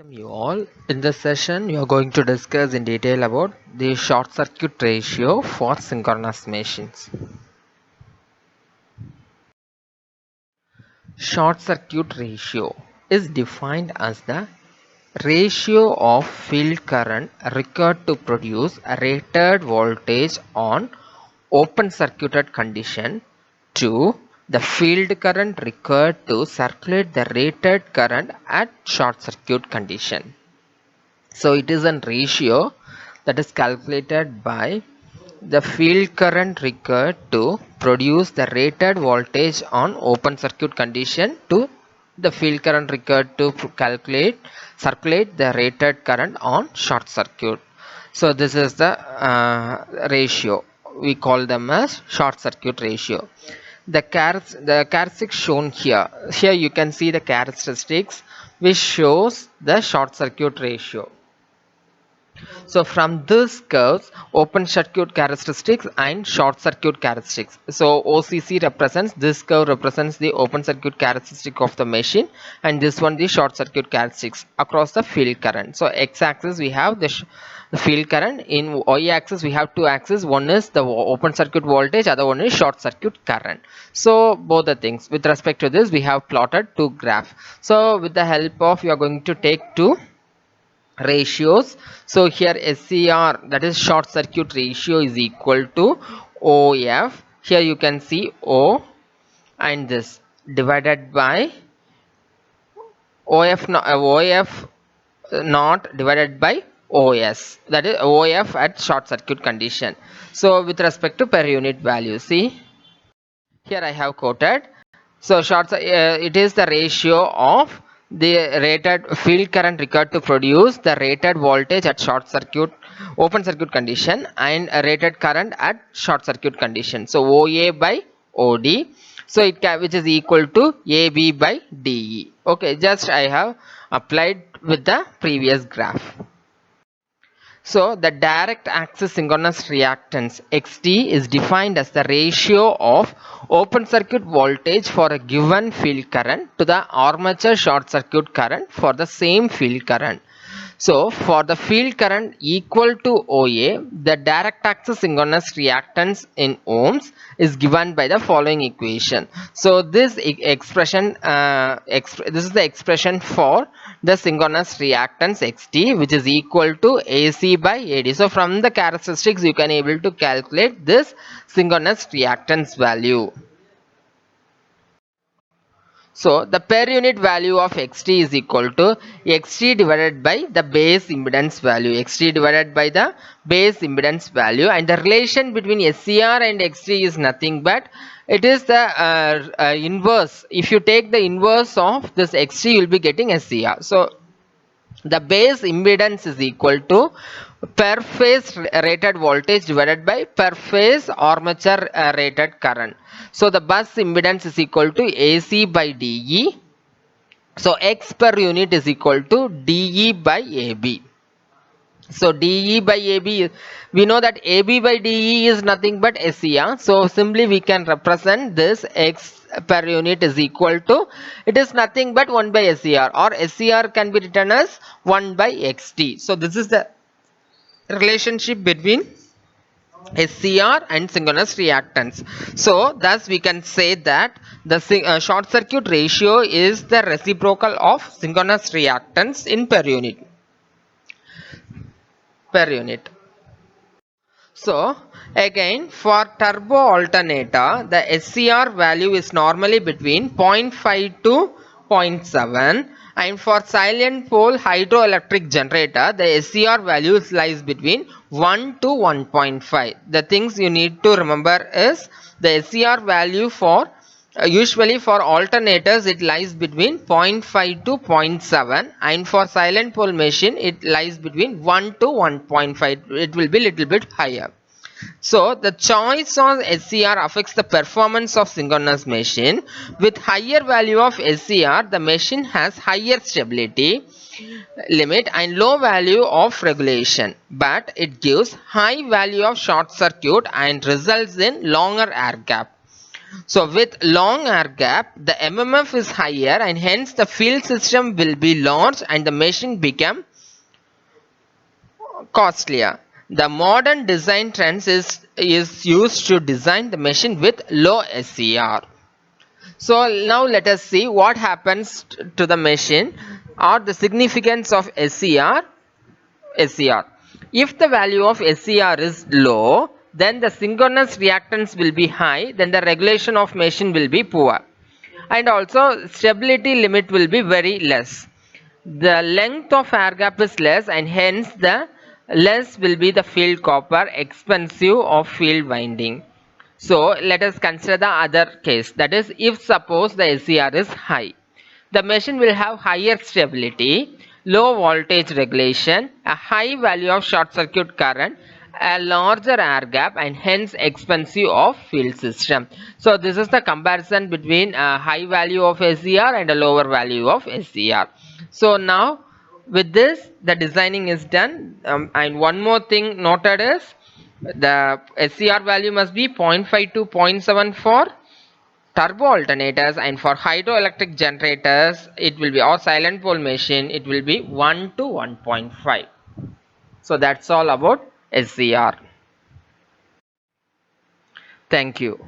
Welcome you all. In this session, we are going to discuss in detail about the short circuit ratio for synchronous machines. Short circuit ratio is defined as the ratio of field current required to produce a rated voltage on open circuited condition to the field current required to circulate the rated current at short circuit condition. So it is a ratio that is calculated by the field current required to produce the rated voltage on open circuit condition to the field current required to circulate the rated current on short circuit. So this is the ratio. We call them as short circuit ratio. The characteristics shown here. Here you can see the characteristics which shows the short circuit ratio. So from this curves, open circuit characteristics and short circuit characteristics. So OCC represents, this curve represents the open circuit characteristic of the machine, and this one the short circuit characteristics across the field current. So X axis we have the field current, in Y axis we have two axes, one is the open circuit voltage, other one is short circuit current. So both the things with respect to this we have plotted two graphs. So with the help of, you are going to take two ratios. So here SCR, that is short circuit ratio, is equal to OF. Here you can see O, and this divided by OF not divided by OS, that is OF at short circuit condition. So with respect to per unit value, see here I have quoted. So it is the ratio of the rated field current required to produce the rated voltage at short circuit open circuit condition and a rated current at short circuit condition. So OA by OD, so which is equal to AB by DE. Okay, just I have applied with the previous graph. So the direct axis synchronous reactance XT is defined as the ratio of open circuit voltage for a given field current to the armature short circuit current for the same field current. So for the field current equal to OA, the direct axis synchronous reactance in ohms is given by the following equation. So this expression, this is the expression for the synchronous reactance XT, which is equal to AC by AD. So from the characteristics you can able to calculate this synchronous reactance value. So the per unit value of xt is equal to xt divided by the base impedance value, xt divided by the base impedance value, and the relation between SCR and xt is nothing but it is the inverse. If you take the inverse of this xt, you will be getting SCR. So the base impedance is equal to per phase rated voltage divided by per phase armature rated current. So the bus impedance is equal to AC by DE. So X per unit is equal to DE by AB. So DE by AB, we know that AB by DE is nothing but SCR. So simply we can represent this X per unit is equal to, it is nothing but 1 by SCR, or SCR can be written as 1 by XT. So this is the relationship between SCR and synchronous reactance. So thus we can say that the short circuit ratio is the reciprocal of synchronous reactance in per unit. So again, for turbo alternator, the SCR value is normally between 0.5 to 0.7, and for silent pole hydroelectric generator, the SCR value lies between 1 to 1.5. The things you need to remember is the SCR value for usually for alternators it lies between 0.5 to 0.7, and for silent pole machine it lies between 1 to 1.5. It will be little bit higher. So the choice of SCR affects the performance of synchronous machine. With higher value of SCR, the machine has higher stability limit and low value of regulation, but it gives high value of short circuit and results in longer air gap. So with long air gap, the MMF is higher and hence the field system will be large and the machine become costlier. The modern design trends is used to design the machine with low SCR. So now let us see what happens to the machine or the significance of SCR. If the value of SCR is low, then the synchronous reactance will be high, then the regulation of machine will be poor. And also stability limit will be very less. The length of air gap is less and hence the less will be the field copper, expensive of field winding. So let us consider the other case, that is if suppose the SCR is high. The machine will have higher stability, low voltage regulation, a high value of short circuit current, a larger air gap and hence expensive of field system. So this is the comparison between a high value of SCR and a lower value of SCR. So now with this the designing is done, and one more thing noted is the SCR value must be 0.5 to 0.7 for turbo alternators, and for hydroelectric generators it will be, or silent pole machine, it will be 1 to 1.5. So that's all about SCR. Thank you.